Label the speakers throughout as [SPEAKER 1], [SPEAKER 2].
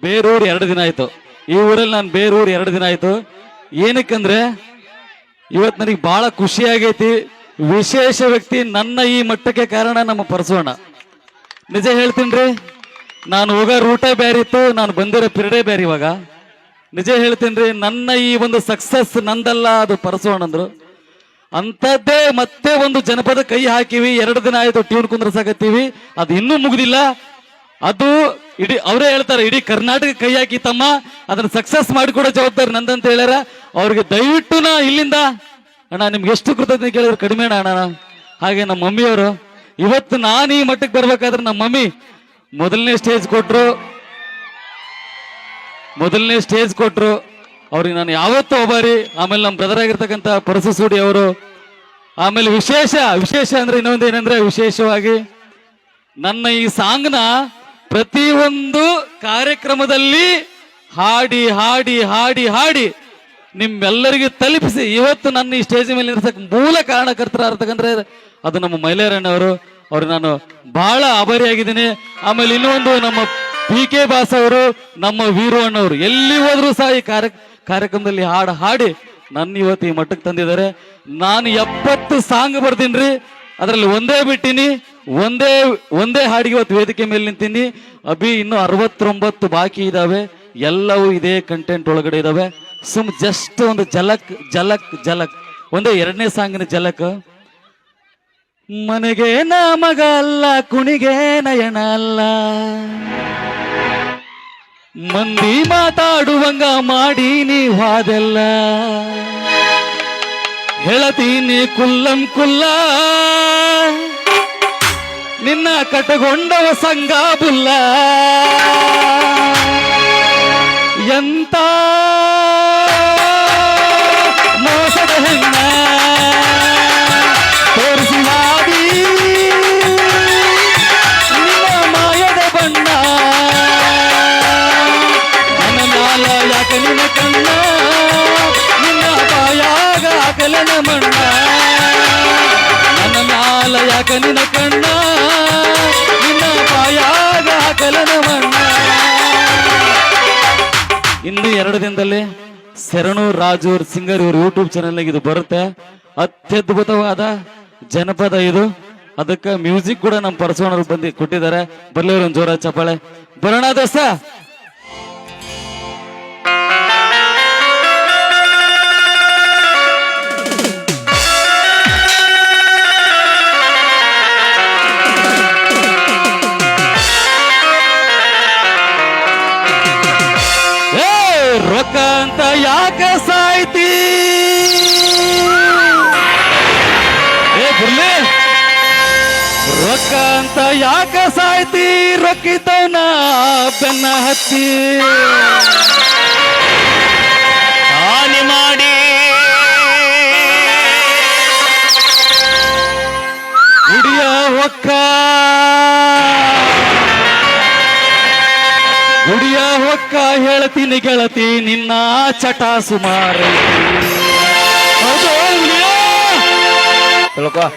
[SPEAKER 1] ಬೇರೂರು 2 ದಿನ ಆಯ್ತು. ಈ ಊರಲ್ಲಿ ನಾನು ಬೇರೂರು 2 ದಿನ ಆಯ್ತು. ಏನಕ್ಕಂದ್ರೆ ಇವತ್ತು ನನಗೆ ಬಹಳ ಖುಷಿ ಆಗೈತಿ. ವಿಶೇಷ ವ್ಯಕ್ತಿ ನನ್ನ ಈ ಮಟ್ಟಕ್ಕೆ ಕಾರಣ ನಮ್ಮ ಪರಸೋಣ. ನಿಜ ಹೇಳ್ತೀನಿ, ನಾನು ಹೋಗೋ ರೂಟೇ ಬೇರೆ ಇತ್ತು, ನಾನು ಬಂದಿರೋ ಪಿರಿಯಡೇ ಬೇರೆ. ಇವಾಗ ನಿಜ ಹೇಳ್ತೀನಿ, ನನ್ನ ಈ ಒಂದು ಸಕ್ಸಸ್ ನಂದಲ್ಲ, ಅದು ಪರಸೋಣಂದ್ರು. ಅಂಥದ್ದೇ ಮತ್ತೆ ಒಂದು ಜನಪದ ಕೈ ಹಾಕಿವಿ. 2 ದಿನ ಆಯ್ತು ಟ್ಯೂನ್ ಕುಂದ್ರಸಾಕತ್ತೀವಿ, ಅದು ಇನ್ನೂ ಮುಗಿದಿಲ್ಲ. ಅದು ಇಡೀ ಅವರೇ ಹೇಳ್ತಾರೆ, ಇಡೀ ಕರ್ನಾಟಕ ಕೈ ಹಾಕಿ ತಮ್ಮ ಅದನ್ನ ಸಕ್ಸಸ್ ಮಾಡಿಕೊಡೋ ಜವಾಬ್ದಾರಿ ನಂದಂತ ಹೇಳ್ಯಾರ. ಅವ್ರಿಗೆ ದಯವಿಟ್ಟು ನಾ ಇಲ್ಲಿಂದ ಅಣ್ಣ ನಿಮ್ಗೆ ಎಷ್ಟು ಕೃತಜ್ಞತೆ ಕೇಳಿದ್ರು ಕಡಿಮೆ ಅಣ್ಣ. ಹಾಗೆ ನಮ್ಮ ಮಮ್ಮಿಯವರು ಇವತ್ತು ನಾನು ಈ ಮಟ್ಟಕ್ಕೆ ಬರ್ಬೇಕಾದ್ರೆ ನಮ್ಮ ಮಮ್ಮಿ ಮೊದಲನೇ ಸ್ಟೇಜ್ ಕೊಟ್ರು. ಅವ್ರಿಗೆ ನಾನು ಯಾವತ್ತೂ ಒಬ್ಬರಿ. ಆಮೇಲೆ ನಮ್ಮ ಬ್ರದರ್ ಆಗಿರ್ತಕ್ಕಂಥ ಪರಸು ಸೂಡಿ ಅವರು. ಆಮೇಲೆ ವಿಶೇಷ ಅಂದ್ರೆ ಇನ್ನೊಂದು ಏನಂದ್ರೆ, ವಿಶೇಷವಾಗಿ ನನ್ನ ಈ ಸಾಂಗ್ನ ಪ್ರತಿಯೊಂದು ಕಾರ್ಯಕ್ರಮದಲ್ಲಿ ಹಾಡಿ ಹಾಡಿ ಹಾಡಿ ಹಾಡಿ ನಿಮ್ಮೆಲ್ಲರಿಗೂ ತಲುಪಿಸಿ ಇವತ್ತು ನನ್ನ ಈ ಸ್ಟೇಜ್ ಮೇಲೆ ನಿಲ್ಸಕ್ ಮೂಲ ಕಾರಣಕರ್ತರಾಗಿರ್ತಕ್ಕಂದ್ರೆ ಅದು ನಮ್ಮ ಮೈಲಾರಣ್ಣವರು. ಅವ್ರು ನಾನು ಬಹಳ ಆಭಾರಿಯಾಗಿದ್ದೀನಿ. ಆಮೇಲೆ ಇನ್ನೊಂದು ನಮ್ಮ PK ಬಾಸ್ ಅವರು, ನಮ್ಮ ವೀರು ಅಣ್ಣವರು ಎಲ್ಲಿ ಹೋದ್ರು ಸಹ ಈ ಕಾರ್ಯಕ್ರಮದಲ್ಲಿ ಹಾಡಿ ನನ್ನ ಇವತ್ತು ಈ ಮಟ್ಟಕ್ಕೆ ತಂದಿದ್ದಾರೆ. ನಾನು 70 ಸಾಂಗ್ ಬರ್ತೀನಿ, ಅದರಲ್ಲಿ ಒಂದೇ ಬಿಟ್ಟಿನಿ, ಒಂದೇ ಹಾಡಿಗೆ ಇವತ್ತು ವೇದಿಕೆ ಮೇಲೆ ನಿಂತೀನಿ. ಇನ್ನೂ 69 ಬಾಕಿ ಇದಾವೆ. ಎಲ್ಲವೂ ಇದೇ ಕಂಟೆಂಟ್ ಒಳಗಡೆ ಇದಾವೆ. ಜಸ್ಟ್ ಒಂದು ಜಲಕ್ ಒಂದೇ 2ನೇ ಸಾಂಗಿನ ಜಲಕ್. ಮನೆಗೆ ಮಗ ಅಲ್ಲ, ಕುಣಿಗೆ ನಯನ ಅಲ್ಲ, ಮಂದಿ ಮಾತಾಡುವಂಗ ಮಾಡಿ ನೀವಾದೆಲ್ಲ, ಹೇಳತೀನಿ ಕುಲ್ಲಂ ಕುಲ್ಲ, ನಿನ್ನ ಕಟಗೊಂಡವ ಸಂಗ ಬುಲ್ಲ, ಎಂತ ಮೋಸದ ಹೆಣ್ಣ ತೋರಿಸಿ ಹಾದಿ ನಿನ್ನ ಮಾಯದ ಬಣ್ಣ, ನನ್ನ ನಾಲ ಯಾಕ ನಿನ್ನ ಕಣ್ಣ, ನಿನ್ನ ಬಾಯಾಗ ಹಾಕಲನ ಮಣ್ಣ, ನನ್ನ ನಾಲ ಯಾಕ ನಿನ್ನ ಕಣ್ಣ, ನಿನ್ನ ಬಾಯಾಗ ಹಾಕಲನ ಮಣ್ಣ. ಇನ್ನು 2 ದಿನದಲ್ಲಿ ಶರಣು ರಾಜೂರ್ ಸಿಂಗರ್ ಇವ್ರ ಯೂಟ್ಯೂಬ್ ಚಾನೆಲ್ ಇದು ಬರುತ್ತೆ. ಅತ್ಯದ್ಭುತವಾದ ಜನಪದ ಇದು. ಅದಕ್ಕೆ ಮ್ಯೂಸಿಕ್ ಕೂಡ ನಮ್ಮ ಪರಸೋಣರು ಬಂದು ಕೊಟ್ಟಿದ್ದಾರೆ. ಬರ್ಲಿ ಒಂದು ಜೋರ ಚಪ್ಪಾಳೆ ಬರೋಣ ದೋಸ್ತ. ರೊಕ್ಕ ಅಂತ ಯಾಕ ಸಾಯ್ತಿ ಬರ್ಲಿ, ರೊಕ್ಕ ಅಂತ ಯಾಕ ಸಾಯ್ತಿ, ರೊಕ್ಕಿತವನ ಬೆನ್ನ ಹತ್ತಿ ಹಾನಿ ಮಾಡಿ ಗುಡಿಯ ಹೊಕ್ಕ ಹೇಳ್ತೀನಿ ಗೆಳತಿ ನಿನ್ನ ಚಟ ಸುಮಾರ ತಿಳ್ಕೊ.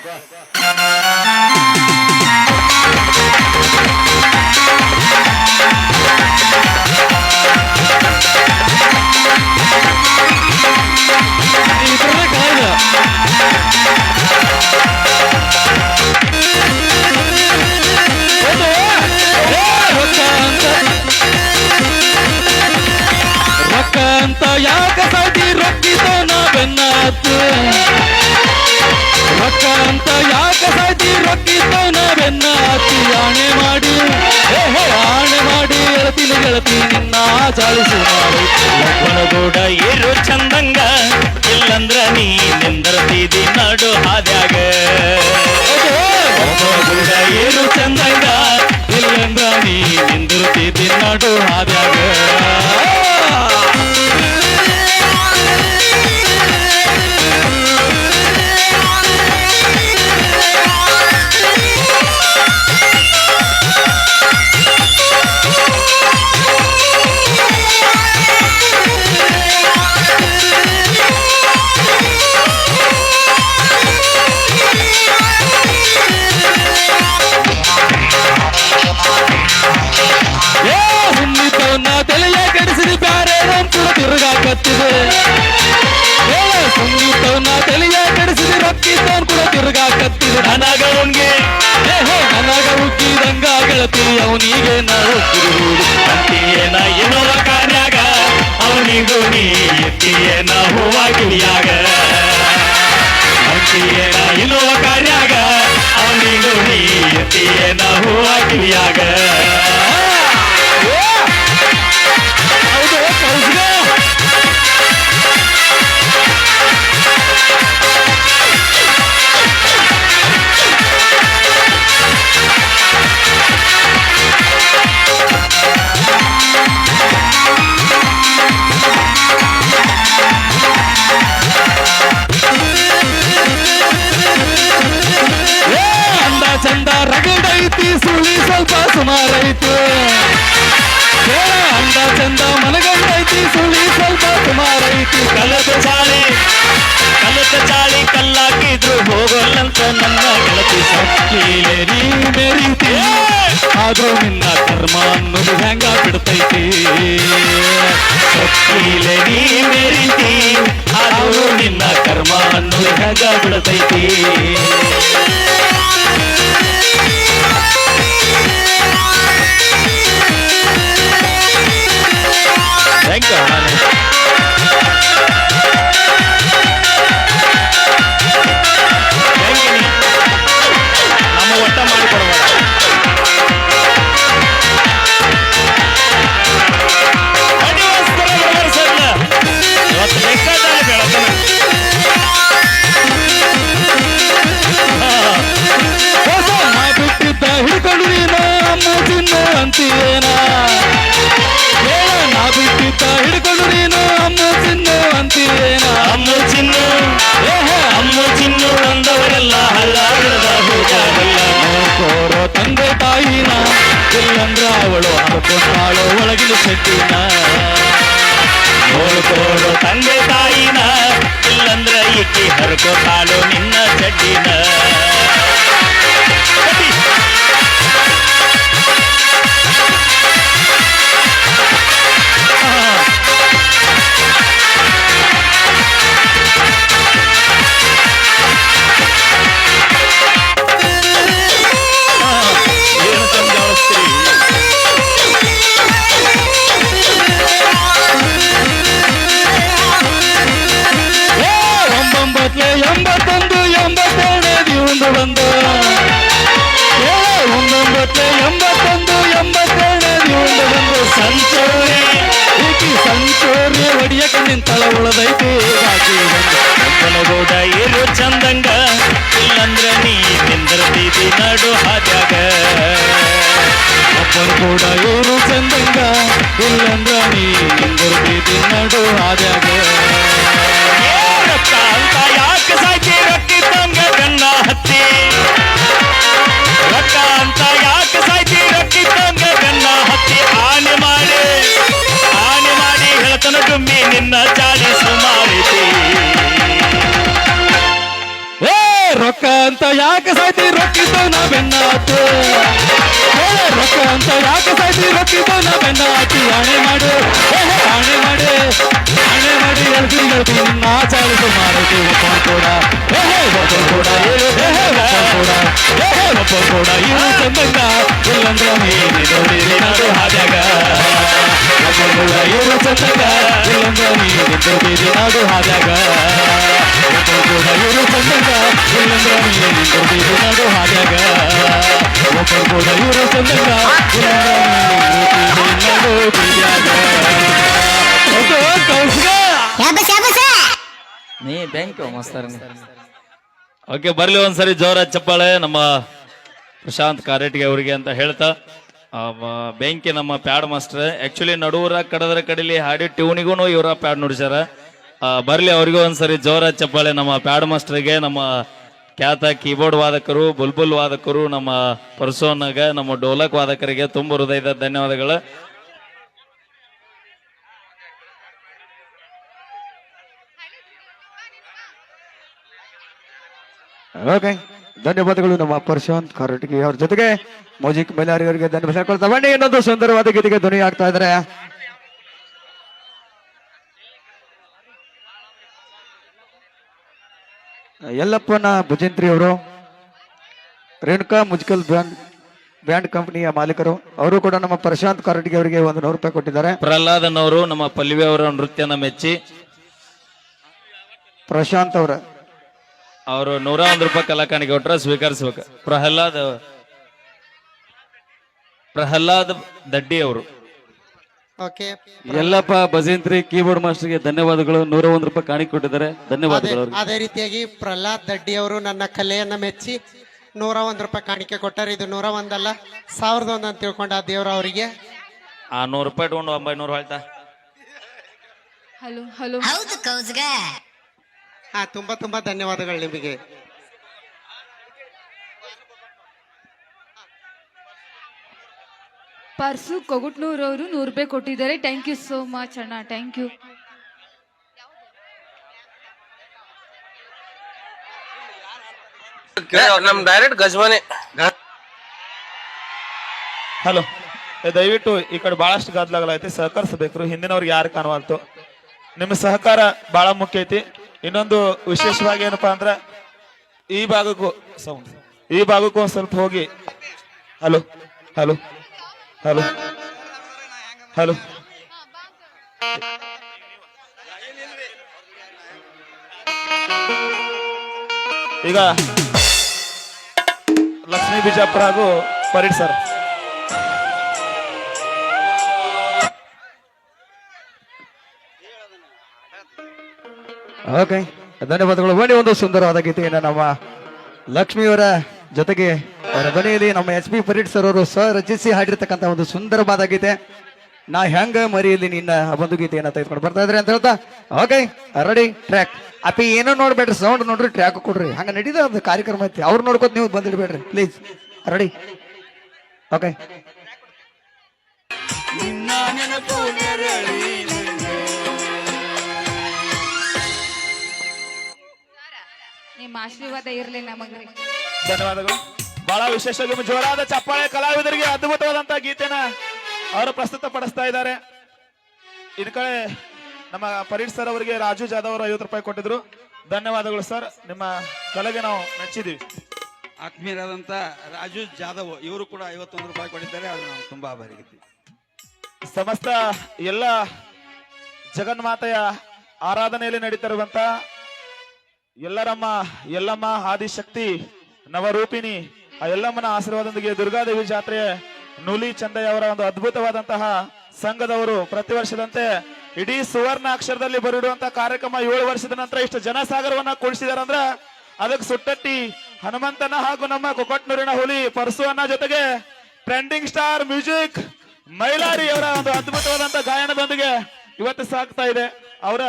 [SPEAKER 1] ಅಂತ ಯಾಕ ಸಾಯ್ತಿ, ರೊಕ್ಕಿತವನ ಬೆನ್ನ ಹತ್ತು, ರೊಕ್ಕ ಅಂತ ಯಾಕ ಸಾಯ್ತಿ, ರೊಕ್ಕಿತವನ ಬೆನ್ನ ಹತ್ತಿ, ಆಣೆ ಮಾಡಿ ಹೇಳ್ತೀನಿ ಗೆಳತಿ ನಿನ್ನ ಜಾಳಿಸು ಮಾಡಿ,
[SPEAKER 2] ಒಬ್ಬನಗೂಡ ಇರು ಚಂದಂಗ, ಇಲ್ಲಂದ್ರ ನೀ ನಿಂದರ್ತಿದಿ ನಡು ಹಾದ್ಯಾಗ,
[SPEAKER 1] ಒಬ್ಬನಗೂಡ ಇರು ಚಂದಂಗ, ಇಲ್ಲಂದ್ರ ನೀ ನಿಂದಿರ್ತಿದಿ ನಡು ಹಾದ್ಯಾಗ. ಹುನ್ನಿತವನ್ನ ತಲೆ ಚಂದ ಮನಗಂಡೈತಿ ಸುಳಿ ಸ್ವಲ್ಪ ಸುಮಾರೈತಿ
[SPEAKER 2] ಕಲತ ಚಾಳಿ ಕಲ್ಲಾಕಿದ್ರು ಹೋಗೋಲ್ಲಂತ ನನ್ನ ಗೆಳತಿ
[SPEAKER 1] ಸೊಕ್ಕಿಲೆ ನೀ ಮೆರೀತಿ ಆದ್ರೂ ನಿನ್ನ ಕರ್ಮ ಅನ್ನೋದು ಹೆಂಗ ಬಿಡ್ತೈತಿ
[SPEAKER 2] ಸೊಕ್ಕಿಲೆ ನೀ ಮೆರಿತಿ ಆದ್ರೂ ನಿನ್ನ ಕರ್ಮ ಅನ್ನೋದು ಹೆಂಗ ಬಿಡತೈತಿ ಥ್ಯಾಂಕ್ ಯು ನಮ್ಮ ಒಟ್ಟ ಮಾಡಿಕೊಡ್ಬೇಡ ಇವತ್ತು ಬೇಕಾದಲ್ಲಿ ಬೆಳತನ
[SPEAKER 1] ನಾ ಬಿಟ್ಟಿದ್ದ ಹಿಡ್ಕೊಂಡು ನೀನು ಅಮ್ಮ ತಿನ್ನು ಅಂತೀಯೇನ ನಾ ಬಿಟ್ಟಿದ್ದ ಹಿಡ್ಕೊಂಡು ನೀನು ಅಮ್ಮ ತಿನ್ನು ಅಂತೀಯೇನ
[SPEAKER 2] ಅಮ್ಮು ಚಿನ್ನು ಅಮ್ಮು ಚಿನ್ನು ಅಂದವರೆಲ್ಲ ಹಳ್ಳಾಗದ ಹೋಗಾಗಲ್ಲ
[SPEAKER 1] ನೋಡ್ಕೋರೋ ತಂದೆ ತಾಯಿನ ಇಲ್ಲಂದ್ರ ಅವಳು ಹರ್ಕೊಂಡಾಳು ಒಳಗಿನ ಶೆಟ್ಟಿನ
[SPEAKER 2] ನೋಡ್ಕೋಡು ತಂದೆ ತಾಯಿನ ಇಲ್ಲಂದ್ರ ಈಕಿ ಹರ್ಕೋತಾಳು ನಿನ್ನ ಚಡ್ಡಿನ ಏನು ಸಂಜಾಳಿಸ್ತೀರಿ
[SPEAKER 1] ಒಂಬೊಂಬತ್ಲೆ ಎಂಬತ್ತೊಂದು ಎಂಬತ್ತೆರಡನೇ ದಿವಂದು ಬಂದು ಒಂಬೊಂಬತ್ಲೆ ಎಂಬತ್ತೊಂದು ಎಂಬತ್ತೆರಡನೇ ದಿವಂದು ಬಂದು
[SPEAKER 2] ಸಂಚೋರಿ
[SPEAKER 1] ಈಕಿ ಸಂಚೋರಿ ಹೊಡಿಯಕ ನಿಂತಳ ಉಳದೈತಿ ಬಾಕಿ
[SPEAKER 2] ಒಬ್ಬನಗೂಡ ಏನು ಚಂದಂಗ ಇಲ್ಲಂದ್ರ ನೀ ನಿಂದಿರ್ತೀವಿ ನಡು ಹಾದ್ಯಾಗ
[SPEAKER 1] ಒಬ್ಬರು ಕೂಡ ಇವರು ಚಂದಂಗ ಇಲ್ಲಂದ್ರ ನೀ ನಿಂದಿರ್ತೀತಿ ನಡು ಹಾದ್ಯಾಗ
[SPEAKER 2] ರೊಕ್ಕ ಅಂತ ಯಾಕೆ ಸಾಕಿ ರೊಕ್ಕಿದ್ದಂಗ ಗಣ್ಣ ಹತ್ತಿ ರೊಕ್ಕ ಅಂತ ಯಾಕೆ ಸಾಕಿ ರೊಕ್ಕಿದ್ದಂಗ ಗಣ್ಣ ಹತ್ತಿ ಆನೆ ಮಾಡಿ ಹೇಳ್ತನ ಡುಮ್ಮಿ ನಿನ್ನ ಚಾಳಿ ಸುಮಾರಿತಿ
[SPEAKER 1] ರೊಕ್ಕ ಅಂತ ಯಾಕೆ ಸಾಯ್ತಿ ರೊಕ್ಕಿದ್ದು ನಾ ಬೆನ್ನ ಹತ್ತು ರೊಕ್ಕ ಅಂತ ಯಾಕೆ ಸಾಯ್ತಿ ರೊಕ್ಕಿದ್ದು ನಾ ಬೆನ್ನ ಹತ್ತಿ ಹಣೆ ಮಾಡು ಹಣೆ ಮಾಡಿ ಹೇಳ್ತೀನಿ ನಿನ್ನ ಚಾಳಿಸು ಮಾರೈತಿ ಒಬ್ಬರು ಕೂಡ ಒಬ್ಬರು ಕೂಡ ಒಬ್ಬರು ಕೂಡ ಇವು ಚಂದಂಗ ಇಲ್ಲಂದ್ರ ನೀನು ನಡು ಹಾದ್ಯಾಗ ಒಬ್ಬರು ಕೂಡ ಇವರು ಚಂದಂಗ ಇಲ್ಲಂದ್ರ ನೀನು ನಡು ಹಾದ್ಯಾಗ ಒಬ್ಬರು ಕೂಡ ಇವರು ಚಂದಂಗ ಇಲ್ಲಂದ್ರ ನೀನು ನಡು ಹಾದ್ಯಾಗ ಒಬ್ಬರು ಕೂಡ ಇವರು ಚಂದಂಗ ಇಲ್ಲಂದ್ರ ನಡು ಬೀದ್ಯಾಗ ನೀ ಥ್ಯಾಂಕ್ ಯು ಮಸ್ತಾರ
[SPEAKER 2] ಓಕೆ ಬರ್ಲಿ ಒಂದ್ಸರಿ ಜೋರ ಚಪ್ಪಾಳೆ ನಮ್ಮ ಪ್ರಶಾಂತ್ ಕಾರೇಟಿಗೆ ಅವರಿಗೆ ಅಂತ ಹೇಳ್ತಾ ಬೆಂಕಿ ನಮ್ಮ ಪ್ಯಾಡ್ ಮಾಸ್ಟರ್ ಆಕ್ಚುಲಿ ನಡುವರ ಕಡದ್ರ ಕಡಿಲಿ ಹಾಡಿ ಟ್ಯೂನಿಗೂ ಇವರ ಪ್ಯಾಡ್ ನುಡಿಸ್ಯಾರ ಬರ್ಲಿ ಅವ್ರಿಗೂ ಒಂದ್ಸರಿ ಜೋರ ಚಪ್ಪಾಳೆ ನಮ್ಮ ಪ್ಯಾಡ್ ಮಾಸ್ಟರ್ಗೆ ನಮ್ಮ ಖ್ಯಾತ ಕೀಬೋರ್ಡ್ ವಾದಕರು ಬುಲ್ಬುಲ್ ವಾದಕರು ನಮ್ಮ ಪರ್ಸೋನಾಗ ನಮ್ಮ ಡೋಲಕ್ ವಾದಕರಿಗೆ ತುಂಬ ಹೃದಯದ ಧನ್ಯವಾದಗಳು
[SPEAKER 3] ಓಕೆ ಧನ್ಯವಾದಗಳು ನಮ್ಮ ಪ್ರಶಾಂತ್ ಕಾರಟಗಿ ಅವ್ರ ಜೊತೆಗೆ ಮೋಜಿಕ್ ಬೈಲಾರಿಯವರಿಗೆ ಧನ್ಯವಾದ ಹೇಳ್ಕೊಳ್ತಾ ಬನ್ನಿ ಇನ್ನೊಂದು ಸುಂದರವಾದ ಗೀತೆಗೆ ಧ್ವನಿ ಆಗ್ತಾ ಇದ್ದಾರೆ ಯಲ್ಲಪ್ಪನ ಭುಜಂತ್ರಿ ಅವರು ರೇಣುಕಾ ಮುಜ್ಕಲ್ ಬ್ಯಾಂಡ್ ಕಂಪನಿಯ ಮಾಲೀಕರು ಅವರು ಕೂಡ ನಮ್ಮ ಪ್ರಶಾಂತ್ ಕಾರಟಗಿ ಅವರಿಗೆ ಒಂದು 100 ರೂಪಾಯಿ ಕೊಟ್ಟಿದ್ದಾರೆ.
[SPEAKER 2] ಪ್ರಹ್ಲಾದನವರು ನಮ್ಮ ಪಲ್ವಿ ಅವರ ನೃತ್ಯನ ಮೆಚ್ಚಿ
[SPEAKER 3] ಪ್ರಶಾಂತ್ ಅವರ
[SPEAKER 2] ಅವರು 101 ರೂಪಾಯಿ ಕಲಾಕಾಣಿಕೆ ಕೊಟ್ಟರೆ ಸ್ವೀಕರಿಸ್ಬೇಕು. ಪ್ರಹ್ಲಾದ್ ದಡ್ಡಿ ಅವರು
[SPEAKER 1] ಯಲ್ಲಪ್ಪ ಭಜಂತ್ರಿ ಕೀಬೋರ್ಡ್ ಮಾಸ್ಟರ್ಗೆ ಧನ್ಯವಾದಗಳು. 101 ರೂಪಾಯಿ ಕಾಣಿಕೆ ಕೊಟ್ಟಿದ್ದಾರೆ, ಧನ್ಯವಾದಗಳು.
[SPEAKER 4] ಅದೇ ರೀತಿಯಾಗಿ ಪ್ರಹ್ಲಾದ್ ದಡ್ಡಿ ಅವರು ನನ್ನ ಕಲೆಯನ್ನ ಮೆಚ್ಚಿ 101 ರೂಪಾಯಿ ಕಾಣಿಕೆ ಕೊಟ್ಟರೆ. ಇದು 101 ಅಲ್ಲ 1001 ಅಂತ ತಿಳ್ಕೊಂಡ ದೇವ್ರ ಅವರಿಗೆ
[SPEAKER 2] ಆ 100 ರೂಪಾಯಿ ತಗೊಂಡು 900 ಹೇಳ್ತಾ.
[SPEAKER 5] ಹಲೋ ಹಲೋ
[SPEAKER 4] ಹಾ, ತುಂಬಾ ತುಂಬಾ ಧನ್ಯವಾದಗಳು ನಿಮಗೆ.
[SPEAKER 5] ಪರ್ಸು ಕೊಗುಟ್ನೂರವರು 100 ರೂಪಾಯಿ ಕೊಟ್ಟಿದ್ದಾರೆ. ಥ್ಯಾಂಕ್ ಯು ಸೋ ಮಚ್ ಅಣ್ಣ, ಥ್ಯಾಂಕ್ ಯು.
[SPEAKER 6] ನಮ್ ಡೈರೆಕ್ಟ್ ಗಜ್ವಾನೆ.
[SPEAKER 7] ಹಲೋ, ದಯವಿಟ್ಟು ಈ ಕಡೆ ಬಹಳಷ್ಟು ಗದ್ದಲಾಗಲೈತಿ, ಸಹಕರಿಸಬೇಕು. ಹಿಂದಿನವ್ರಿಗೆ ಯಾರು ಕಾಣುವಲ್ತು, ನಿಮ್ಮ ಸಹಕಾರ ಬಹಳ ಮುಖ್ಯ ಐತಿ. ಇನ್ನೊಂದು ವಿಶೇಷವಾಗಿ ಏನಪ್ಪಾ ಅಂದ್ರ ಈ ಭಾಗಕ್ಕೂ ಒಂದ್ ಸ್ವಲ್ಪ ಹೋಗಿ. ಹಲೋ ಹಲೋ ಹಲೋ ಹಲೋ ಈಗ ಲಕ್ಷ್ಮೀ ಬಿಜಾಪುರ ಹಾಗೂ ಪರೀಡ್ ಸರ್.
[SPEAKER 3] ಓಕೆ, ಧನ್ಯವಾದಗಳು. ಬನ್ನಿ, ಒಂದು ಸುಂದರವಾದ ಗೀತೆಯನ್ನು ನಮ್ಮ ಲಕ್ಷ್ಮಿಯವರ ಜೊತೆಗೆ ಅವರ ಧ್ವನಿಯಲ್ಲಿ ನಮ್ಮ ಎಚ್ ಪಿ ಪರೀಡ್ ಸರ್ ಅವರು ರಚಿಸಿ ಹಾಡಿರ್ತಕ್ಕಂಥ ಒಂದು ಸುಂದರವಾದ ಗೀತೆ ನಾ ಹೆಂಗ ಮರಿಯಲ್ಲಿ ನಿನ್ನ ಒಂದು ಗೀತೆಯನ್ನು ತೆಗೆದುಕೊಂಡು ಬರ್ತಾ ಇದ್ರಿ ಅಂತ ಹೇಳ್ತಾ, ಓಕೆ ರೆಡಿ, ಟ್ರ್ಯಾಕ್. ಅಪ್ಪಿ ಏನೋ ನೋಡ್ಬೇಡ್ರಿ, ಸೌಂಡ್ ನೋಡ್ರಿ, ಟ್ರ್ಯಾಕ್ ಕೊಡ್ರಿ, ಹಂಗ ನಡೀದ ಒಂದು ಕಾರ್ಯಕ್ರಮ ಐತಿ. ಅವ್ರು ನೋಡ್ಕೊತ ನೀವು ಬಂದಿಡ್ಬೇಡ್ರಿ ಪ್ಲೀಸ್. Ready, okay.
[SPEAKER 5] ನಿಮ್ಮ ಆಶೀರ್ವಾದ ಇರ್ಲಿ ನಮಗ್ರಿ.
[SPEAKER 7] ಧನ್ಯವಾದಗಳು. ಬಹಳ ವಿಶೇಷವಾಗಿ ಜೋರಾದ ಚಪ್ಪಾಳೆ ಕಲಾವಿದರಿಗೆ ಅದ್ಭುತವಾದಂತ ಗೀತೆನ ಅವರು ಪ್ರಸ್ತುತ ಪಡಿಸ್ತಾ ಇದ್ದಾರೆ. ಇನ್ ಕಡೆ ನಮ್ಮ ಪರೀಡ್ ಸರ್ ಅವರಿಗೆ ರಾಜು ಜಾಧವ್ ಅವರು 50 ರೂಪಾಯಿ ಕೊಟ್ಟಿದ್ರು. ಧನ್ಯವಾದಗಳು ಸರ್, ನಿಮ್ಮ ಕಲೆಗೆ ನಾವು ಮೆಚ್ಚಿದೀವಿ.
[SPEAKER 8] ಆತ್ಮೀಯರಾದಂತ ರಾಜು ಜಾಧವ್ ಇವರು ಕೂಡ 51 ರೂಪಾಯಿ ಕೊಟ್ಟಿದ್ದಾರೆ. ಅದು ನಾವು ತುಂಬಾ ಆಭಾರಿಗಿದ್ದೀವಿ.
[SPEAKER 7] ಸಮಸ್ತ ಎಲ್ಲ ಜಗನ್ಮಾತೆಯ ಆರಾಧನೆಯಲ್ಲಿ ನಡೀತಿರುವಂತ ಎಲ್ಲಮ್ಮ ಆದಿಶಕ್ತಿ ನವರೂಪಿಣಿ ಆ ಎಲ್ಲಮ್ಮನ ಆಶೀರ್ವಾದದೊಂದಿಗೆ ದುರ್ಗಾದೇವಿ ಜಾತ್ರೆ ನೂಲಿ ಚಂದಯ್ಯ ಅವರ ಒಂದು ಅದ್ಭುತವಾದಂತಹ ಸಂಘದವರು ಪ್ರತಿ ವರ್ಷದಂತೆ ಇಡೀ ಸುವರ್ಣ ಅಕ್ಷರದಲ್ಲಿ ಬರಿಡುವಂತಹ ಕಾರ್ಯಕ್ರಮ 7 ವರ್ಷದ ನಂತರ ಇಷ್ಟು ಜನಸಾಗರವನ್ನ ಕೂಡಿಸಿದಾರೆ ಅಂದ್ರ ಅದಕ್ಕೆ ಸುಟ್ಟಟ್ಟಿ ಹನುಮಂತನ ಹಾಗೂ ನಮ್ಮ ಕೊಕೊಟ್ನೂರಿನ ಹುಲಿ ಪರಸುವನ್ನ ಜೊತೆಗೆ ಟ್ರೆಂಡಿಂಗ್ ಸ್ಟಾರ್ ಮ್ಯೂಸಿಕ್ ಮೈಲಾರಿ ಅವರ ಒಂದು ಅದ್ಭುತವಾದಂತಹ ಗಾಯನದೊಂದಿಗೆ ಇವತ್ತು ಸಾಗ್ತಾ ಇದೆ. ಅವರ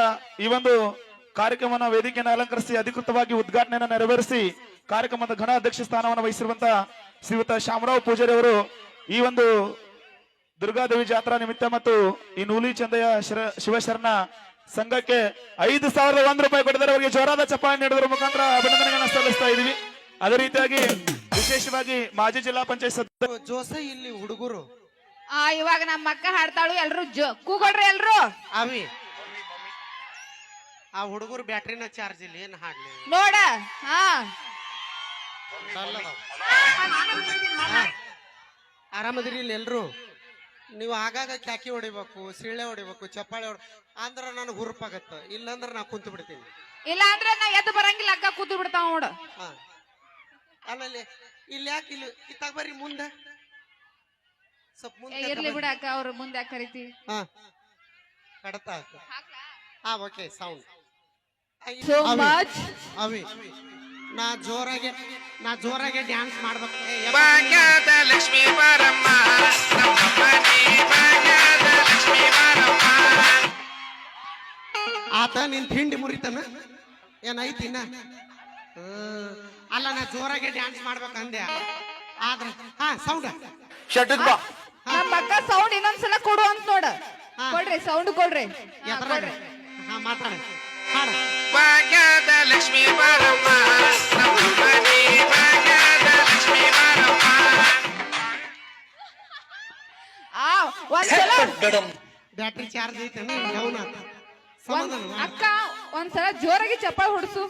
[SPEAKER 7] ಈ ಒಂದು ಕಾರ್ಯಕ್ರಮನ ವೇದಿಕೆಯನ್ನು ಅಲಂಕರಿಸಿ ಅಧಿಕೃತವಾಗಿ ಉದ್ಘಾಟನೆಯನ್ನು ನೆರವೇರಿಸಿ ಕಾರ್ಯಕ್ರಮದ ಘನ ಅಧ್ಯಕ್ಷ ಸ್ಥಾನವನ್ನು ವಹಿಸಿರುವಂತಹ ಶ್ರೀಯುತ ಶಾಮರಾವ್ ಪೂಜಾರಿ ಅವರು ಈ ಒಂದು ದುರ್ಗಾದೇವಿ ಜಾತ್ರಾ ನಿಮಿತ್ತ ಮತ್ತು ಈ ನೂಲಿ ಚಂದಯ್ಯ ಶಿವಶರಣ ಸಂಘಕ್ಕೆ 5,001 ರೂಪಾಯಿ ಕೊಟ್ಟಿದ್ದಾರೆ. ಅವರಿಗೆ ಜೋರಾದ ಚಪ್ಪಾಳೆ ನೀಡುವುದರ ಮುಖಾಂತರ ಅಭಿನಂದನೆಗಳನ್ನು ಸಲ್ಲಿಸ್ತಾ ಇದೀವಿ. ಅದೇ ರೀತಿಯಾಗಿ ವಿಶೇಷವಾಗಿ ಮಾಜಿ ಜಿಲ್ಲಾ ಪಂಚಾಯತ್ ಸದಸ್ಯ
[SPEAKER 4] ಜೋಸ ಇಲ್ಲಿ ಹುಡುಗರು
[SPEAKER 5] ಇವಾಗ ನಮ್ಮ ಅಕ್ಕ ಹಾಡ್ತಾಳು, ಎಲ್ರು ಕೂಗೊಳ್ರಿ ಎಲ್ರು.
[SPEAKER 4] ಅವಿ ಆ ಹುಡುಗರು ಬ್ಯಾಟ್ರಿನ ಚಾರ್ಜ್ ಇಲ್ಲ, ಏನ್ ಹಾಡ್ಲಿ
[SPEAKER 5] ನೋಡ. ಹಾ,
[SPEAKER 4] ಆರಾಮದಿರಿ ಇಲ್ಲಿ ಎಲ್ರು? ನೀವು ಆಗಾಗ ಕ್ಯಾಕಿ ಹೊಡಿಬೇಕು, ಸಿಳ್ಳೆ ಹೊಡಿಬೇಕು, ಚಪ್ಪಾಳೆ ಅಂದ್ರ ನನಗೆ ಹುರುಪಾಗತ್ತ. ಇಲ್ಲಾಂದ್ರ ನಾ ಕುಂತು ಬಿಡ್ತೀನಿ.
[SPEAKER 5] ಇಲ್ಲ ಅಂದ್ರೆ ನಾ ಎದ್ದು ಬರಂಗಿಲ್ಲ, ಅಕ್ಕ ಕೂತು ಬಿಡ್ತಾವ ನೋಡ.
[SPEAKER 4] ಆಮೇಲೆ ಇಲ್ಲಿ ಯಾಕೆ ಇಲ್ಲಿ ಇತ್ತಾಗ ಬರ್ರಿ ಮುಂದೆ ಸ್ವಲ್ಪ ಮುಂದೆ
[SPEAKER 5] ಇರ್ಲಿ ಬಿಡ ಅಕ್ಕ, ಅವ್ರ ಮುಂದೆ ಯಾಕೆ ಕರಿತೀವಿ.
[SPEAKER 4] ಕಡತ ಓಕೆ ಸೌಂಡ್
[SPEAKER 5] ಸೋ ಮಚ್.
[SPEAKER 4] ಅವಿ ನಾ ಜೋರಾಗೆ ಡ್ಯಾನ್ಸ್ ಮಾಡ್ಬೇಕು.
[SPEAKER 6] ಭಾಗ್ಯದ ಲಕ್ಷ್ಮೀ ಬಾರಮ್ಮ, ನಮ್ಮ ಮನೆ ಭಾಗ್ಯದ ಲಕ್ಷ್ಮೀ ಬಾರಮ್ಮ.
[SPEAKER 4] ಆತ ನಿನ್ ತಿಂಡಿ ಮುರಿತಾನ ಏನೈತಿನ? ಅಲ್ಲ, ನಾ ಜೋರಾಗೆ ಡ್ಯಾನ್ಸ್ ಮಾಡ್ಬೇಕಂದೆ. ಆದ್ರ ಸೌಂಡ್
[SPEAKER 6] ಶಟಕ್ ಬಾ.
[SPEAKER 5] ನಮ್ಮ ಅಕ್ಕ ಸೌಂಡ್ ಇನ್ನೊಂದ್ಸಲ ಕೊಡು ಅಂತ ನೋಡ. ಕೊಡ್ರಿ ಸೌಂಡ್ ಕೊಡ್ರಿ.
[SPEAKER 4] ಮಾತಾಡ ಹಾಡ.
[SPEAKER 6] ಭಾಗ್ಯದ ಲಕ್ಷ್ಮೀ ಬಾರಮ್ಮ, ನಮ್ಮ ಮನೆ ಭಾಗ್ಯದ ಲಕ್ಷ್ಮೀ ಬಾರಮ್ಮ.
[SPEAKER 5] ಒಂದ್ಸಲ
[SPEAKER 4] ಬ್ಯಾಟ್ರಿ ಚಾರ್ಜ್ ಐತೇನ? ಡೌನ್ ಆತ. ಸಮಾಧಾನ ಮಾಡು.
[SPEAKER 5] ಅಕ್ಕ ಒಂದ್ಸಲ ಜೋರಾಗಿ ಚಪ್ಪಾಳೆ ಹೊಡ್ಸು.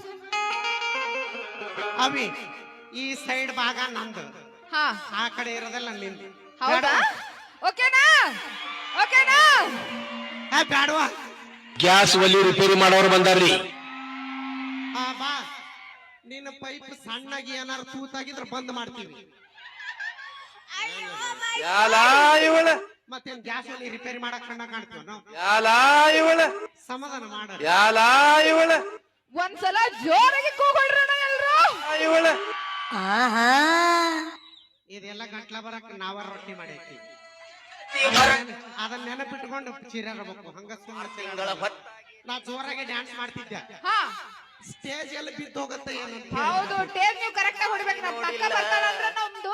[SPEAKER 4] ಅವಿ ಈ ಸೈಡ್ ಭಾಗ ನಂದು,
[SPEAKER 5] ಹಾ,
[SPEAKER 4] ಆ ಕಡೆ ಇರೋದಲ್ಲ ನಿಂದು.
[SPEAKER 5] ಹೌದಾ? ಓಕೆನಾ? ಓಕೆನಾ?
[SPEAKER 4] ಬ್ಯಾಡವಾ?
[SPEAKER 6] ಗ್ಯಾಸ್ ಒಲಿ ರಿಪೇರಿ ಮಾಡೋರು ಬಂದಾರ್ರಿ.
[SPEAKER 4] ಬಾ, ನಿನ್ನ ಪೈಪ್ ಸಣ್ಣಾಗಿ ಏನಾರು ತೂತಾಗಿದ್ರೆ ಬಂದ್ ಮಾಡ್ತೀವಿ. ಮತ್ತೇನ್ ಗ್ಯಾಸ್ ಒಲಿ ರಿಪೇರಿ ಮಾಡಕ್ ಕಣ್ಣ ಕಾಣ್ತೀವಿ ನಾವು? ಸಮಾಧಾನ ಮಾಡ.
[SPEAKER 5] ಒಂದ್ಸಲ ಜೋರಾಗಿ ಕೂಗೊಳ್ರಣ ಎಲ್ರು.
[SPEAKER 4] ಇದೆಲ್ಲ ಗಂಟ್ಲ ಬರಕ್ ನಾವ ರೊಟ್ಟಿ ಮಾಡೈತಿ. ಅದನ್ನ ನೆನಪಿಟ್ಕೊಂಡು ಚಿರಾಡಬೇಕು. ಹಂಗ ಸುಮ್ಮನೆ ನಾ ಜೋರಾಗಿ ಡ್ಯಾನ್ಸ್ ಮಾಡ್ತಿದ್ದೆ.
[SPEAKER 5] ಹಾ,
[SPEAKER 4] ಸ್ಟೇಜ್ ಎಲ್ಲ ಬಿದ್ದು ಹೋಗತ್ತೆ.
[SPEAKER 5] ಹೌದು, ಟೇಪ್ ನೀವು ಕರೆಕ್ಟ್ ಆಗಿ ಹೊಡಿಬೇಕು. ನಮ್ಮ ಪಕ್ಕ ಬರ್ತಾಳ ಅಂದ್ರೆ ನಮ್ದು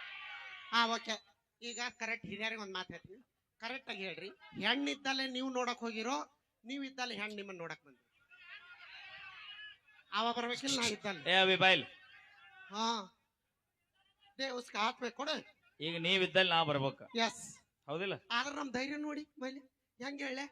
[SPEAKER 4] ಹಾ ಓಕೆ. ಈಗ ಕರೆಕ್ಟ್ ಹಿರಿಯರಿಗೆ ಒಂದು ಮಾತು ಹೇಳ್ತೀನಿ, ಕರೆಕ್ಟ್ ಆಗಿ ಹೇಳ್ರಿ. ಹೆಣ್ಣಿದ್ದಲ್ಲೇ ನೀವು ನೋಡಕ್ ಹೋಗಿರೋ, ನೀವು ಇದ್ದಲ್ಲೇ ಹೆಣ್ಣು ನಿಮ್ಮನ್ನ ನೋಡಕ್ ಬಂದ್ರಿ. ಅವ ಬರ್ಬೇಕಿಲ್ಲ, ನಾ ಇದ್ದಲ್ಲಿ.
[SPEAKER 2] ಏ ಅಭಿ ಬಾಯ್ಲ್,
[SPEAKER 4] ಹಾ ದೇ ಉಸ್ಕ ಹಾಕ್ಬೇಕು ಕೊಡು.
[SPEAKER 2] ಈಗ ನೀವಿದ್ದಲ್ಲಿ ನಾ ಬರ್ಬೇಕ,
[SPEAKER 4] ಎಸ್.
[SPEAKER 2] ಹೌದಿಲ್ಲ?
[SPEAKER 4] ಆದ್ರೆ ನಮ್ ಧೈರ್ಯ ನೋಡಿ ಮೈಲಿ ಹೆಂಗ ಹೇಳೆ.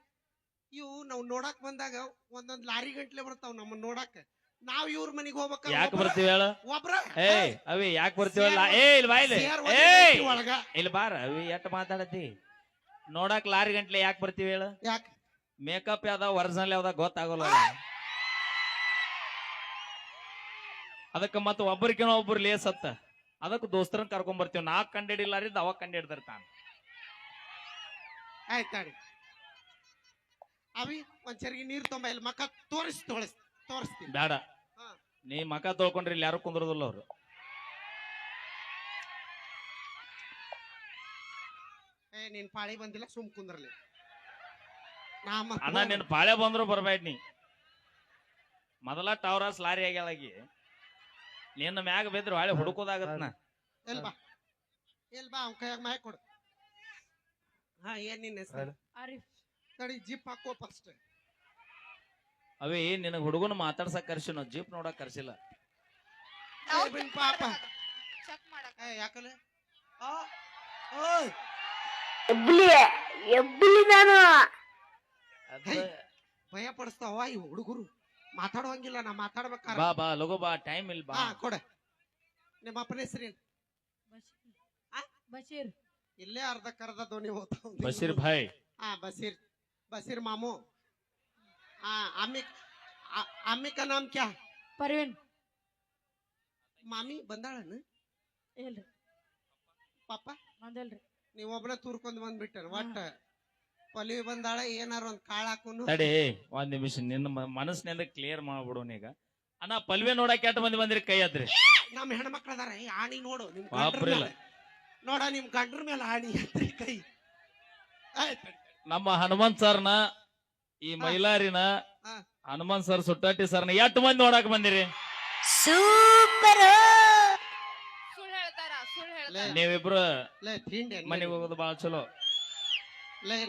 [SPEAKER 4] ಇವು ನಾವು ನೋಡಕ್ ಬಂದಾಗ ಒಂದೊಂದ್ ಲಾರಿ ಗಂಟ್ಲೆ ಬರ್ತಾವ್ ನಮ್ಮನ್ನ ನೋಡಕ್. ನಾವ್ ಇವ್ರ ಮನಿಗ್ ಹೋಗ್ಬೇಕ.
[SPEAKER 2] ಯಾಕೆ ಬರ್ತೀವಿ ಹೇಳ?
[SPEAKER 4] ಒಬ್ರ
[SPEAKER 2] ಏ ಅವಿ ಯಾಕೆ ಬರ್ತೀವಲ್ಲ? ಏ ಇಲ್ಲಿ ಬಾಯ್ಲೆ, ಏ
[SPEAKER 4] ಒಳಗ
[SPEAKER 2] ಇಲ್ಲಿ ಬಾರ ಅವಿ, ಎಟ್ ಮಾತಾಡತಿ? ನೋಡಕ್ ಲಾರಿ ಗಂಟ್ಲೆ ಯಾಕೆ ಬರ್ತೀವಿ ಹೇಳ?
[SPEAKER 4] ಯಾಕೆ?
[SPEAKER 2] ಮೇಕಪ್ ಯಾವ್ದ ಒರಿಜಿನಲ್ ಯಾವ್ದ ಗೊತ್ತಾಗೋಲ್ಲ. ಅದಕ್ಕ ಮತ್ತ ಒಬ್ಬರಿಗೇನೋ ಒಬ್ರು ಲೇಸ್ ಹತ್ತ, ಅದಕ್ಕೆ ದೋಸ್ತರನ್ನ ಕರ್ಕೊಂಡ್ ಬರ್ತೀವಿ. ನಾ ಕಂಡಿಡಿಲ್ಲಾರಿದ್ದ ಅವಾಗ ಕಂಡಿಡ್ದಿರ್ತಾನ.
[SPEAKER 4] ಆಯ್ತಾಡಿ ಅವಿ ಒಂದ್ ಚರಿಗೆ ನೀರ್ ತೊಂಬ, ಇಲ್ಲಿ ಮಕ್ಕ ತೋರಿಸ್ತೀನಿ.
[SPEAKER 2] ಬೇಡ,
[SPEAKER 4] ಹಾ.
[SPEAKER 2] ನೀ ಮಕ ತೊಳ್ಕೊಂಡ್ರಿ ಇಲ್ಲಿ ಯಾರು ಕುಂದ್ರದಿಲ್ಲ ಅವ್ರು.
[SPEAKER 4] ಏ ನೀನ್ ಪಾಳಿ ಬಂದಿಲ್ಲ, ಸುಮ್ ಕುಂದ್ರಲಿ.
[SPEAKER 2] ಅಣ್ಣ ನಿನ್ ಪಾಳೆ ಬಂದ್ರು ಬರ್ಬೇಡ ನೀ. ಮೊದಲ ಟವರಾಸ್ ಲಾರಿ ಆಗ್ಯಾಳಗಿ, ನಿನ್ನ ಮ್ಯಾಗ ಬಿದ್ರು ಹಾಳೆ ಹುಡುಕೋದಾಗತ್ನ.
[SPEAKER 4] ಎಲ್ ಬಾ ಅವ್ನ ಕೈಯಾಗ ಮಾಯ ಕೊಡು. ಹಾ ಏನ್ ನಿನ್ನ ಹೆಸರು?
[SPEAKER 5] ಆರಿಫ್.
[SPEAKER 4] ತಡಿ ಜಿಪ್ ಹಾಕೋ ಫಸ್ಟ್.
[SPEAKER 2] ಅವೇ ನಿನಗ್ ಹುಡುಗನ ಮಾತಾಡ್ಸಕ್ ಕರ್ಸಿ, ನಾವು ಜೀಪ್ ನೋಡಕ್ ಕರ್ಸಿಲ್ಲ.
[SPEAKER 4] ಪಾಪ
[SPEAKER 5] ಚೆಕ್ ಮಾಡಕ್.
[SPEAKER 4] ಯಾಕಲೆ ಭಯ ಪಡಿಸ್ತಾವ ಈ ಹುಡುಗರು. ಮಾತಾಡುವಂಗಿಲ್ಲ, ನಾ ಮಾತಾಡ್ಬೇಕಾರ.
[SPEAKER 2] ಬಾ ಬಾ ಲಗು ಬಾ, ಟೈಮ್ ಇಲ್ಲ ಬಾ.
[SPEAKER 4] ಹಾ ಕೊಡ. ನಿಮ್ಮ ಅಪ್ಪನ ಹೆಸರೇನು?
[SPEAKER 5] ಬಶೀರ್.
[SPEAKER 4] ಇಲ್ಲೇ ಅರ್ಧಕ್ಕರ್ಧ ಧ್ವನಿ ಹೋಗ್ತಾವ.
[SPEAKER 2] ಬಶೀರ್ ಭಾಯ್.
[SPEAKER 4] ಹಾ बशीर मामू. हाँ अम्मी का नाम क्या?
[SPEAKER 5] परवीन.
[SPEAKER 4] ಮಾಮಿ ಬಂದಾಳನ?
[SPEAKER 5] ಇಲ್ರಿ.
[SPEAKER 4] ಪಾಪ
[SPEAKER 5] ಬಂದಿಲ್ರಿ.
[SPEAKER 4] ನೀವ್ ಒಬ್ಬನ ತೂರ್ಕೊಂಡ್ ಬಂದ್ಬಿಟ್ಟ. ಒಟ್ಟ ಪಲಿ ಬಂದಾಳ, ಏನಾರ ಒಂದ್ ಕಾಳ ಹಾಕೋನು.
[SPEAKER 2] ತಡಿ ಒಂದ್ ನಿಮಿಷ, ನಿನ್ನ ಮನಸ್ಸಿನಿಂದ ಕ್ಲಿಯರ್ ಮಾಡ್ಬಿಡೋನ್ ಈಗ. ಅಣ್ಣ ಪಲ್ವೆ ನೋಡಕ್ ಎಷ್ಟ್ ಮಂದಿ ಬಂದ್ರಿ? ಕೈ ಅದ್ರಿ.
[SPEAKER 4] ನಮ್ ಹೆಣ್ಮಕ್ಳ ಅದಾರ. ಆಣಿ ನೋಡು, ನಿಮ್ ನೋಡ, ನಿಮ್ ಗಂಡ್ರ ಮೇಲೆ ಆಣಿ ಎತ್ರಿ ಕೈ.
[SPEAKER 2] ನಮ್ಮ ಹನುಮಂತ್ ಸರ್ನ, ಈ ಮೈಲಾರಿನ ಹನುಮಂತ್ ಸರ್, ಸುಟ್ಟಾಟಿ ಸರ್ನ ಎಷ್ಟು ಮಂದಿ ನೋಡಕ್ ಬಂದಿರಿ?
[SPEAKER 5] ಸುಳ್ಳು ಹೇಳ್ತಾರ, ಸುಳ್ಳು ಹೇಳ್ತಾರ.
[SPEAKER 2] ನೀವಿಬ್ರು
[SPEAKER 4] ತಿಂಡಿ
[SPEAKER 2] ಮನೆಗೆ ಹೋಗೋದು ಬಾಳ ಚಲೋ.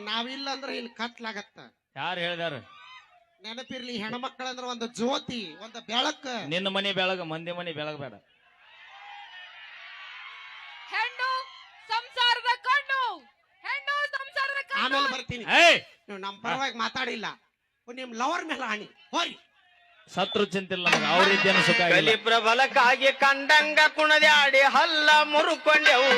[SPEAKER 4] ನಾವಿಲ್ಲ ಅಂದ್ರೆ ಇಲ್ಲಿ ಕತ್ಲಾಗತ್ತ.
[SPEAKER 2] ಯಾರು ಹೇಳ್ಯಾರ?
[SPEAKER 4] ನೆನಪಿರ್ಲಿ, ಹೆಣ್ಮಕ್ಳಂದ್ರ ಒಂದು ಜ್ಯೋತಿ, ಒಂದು ಬೆಳಕ.
[SPEAKER 2] ನಿನ್ನ ಮನಿ ಬೆಳಗ, ಮಂದಿ ಮನಿ ಬೆಳಗ ಬೇಡ.
[SPEAKER 5] ಹೆಣ್ಣು ಸಂಸಾರದ ಕಣ್ಣು, ಹೆಣ್ಣು ಸಂಸಾರದ ಕಣ್ಣು.
[SPEAKER 4] ಆಮೇಲೆ ಬರ್ತೀನಿ. ನೀವು ನಮ್ಮ ಪರವಾಗಿ ಮಾತಾಡಿಲ್ಲ, ನಿಮ್ ಲವರ್ ಮೇಲೆ ಆಣಿ ಹೋರಿ.
[SPEAKER 2] ಸತ್ರು ಚಿಂತಿಲ್ಲ ನಮಗೆ, ಅವ್ರಿದ್ದೇನು ಸುಖ ಇಲ್ಲ.
[SPEAKER 6] ಕಲಿ ಪ್ರಬಲಕ್ಕಾಗಿ ಕಂಡಂಗ ಕುಣದ್ಯಾಡಿ ಹಲ್ಲ ಮುರುಕೊಂಡೆವು.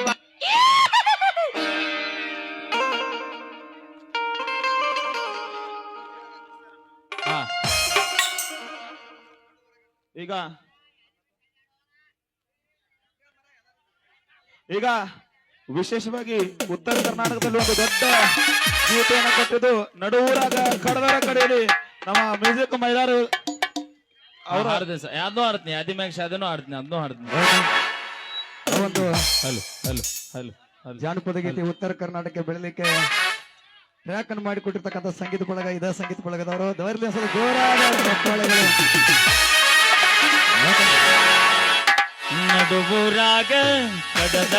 [SPEAKER 7] ಈಗ ವಿಶೇಷವಾಗಿ ಉತ್ತರ ಕರ್ನಾಟಕದಲ್ಲಿ ಒಂದು ದೊಡ್ಡ ಗೀತೆಯನ್ನು ಕೊಟ್ಟಿದ್ದು, ನಡುವೂರಾಗ ಕಡದರ ಕಡೆಯಲ್ಲಿ ನಮ್ಮ ಮ್ಯೂಸಿಕ್ ಮೈದಾರು
[SPEAKER 2] ಅವ್ರು ಹಾಡ್ತೀನಿ ಸರ್, ಯಾವ್ದೋ ಹಾಡ್ತೀನಿ, ಆದಿಮ್ಯಾಗ ಶಾದನೂ ಹಾಡ್ತೀನಿ, ಅದನ್ನೂ ಹಾಡ್ತೀನಿ.
[SPEAKER 3] ಒಂದು
[SPEAKER 2] ಹಲೋ ಹಲೋ ಹಲೋ ಹಲೋ.
[SPEAKER 3] ಜಾನಪದ ಗೀತೆ ಉತ್ತರ ಕರ್ನಾಟಕ ಬೆಳಲಿಕ್ಕೆ ಟ್ರ್ಯಾಕ್ ಅನ್ನು ಮಾಡಿಕೊಟ್ಟಿರ್ತಕ್ಕಂಥ ಸಂಗೀತ ಬಳಗ, ಇದ ಸಂಗೀತ ಬಳಗದವರು ದವರ್ಲಿ ಜೋರಾದ ಚಪ್ಪಾಳೆಗಳು.
[SPEAKER 2] ನಡುವೂರಾಗ ಕಡದ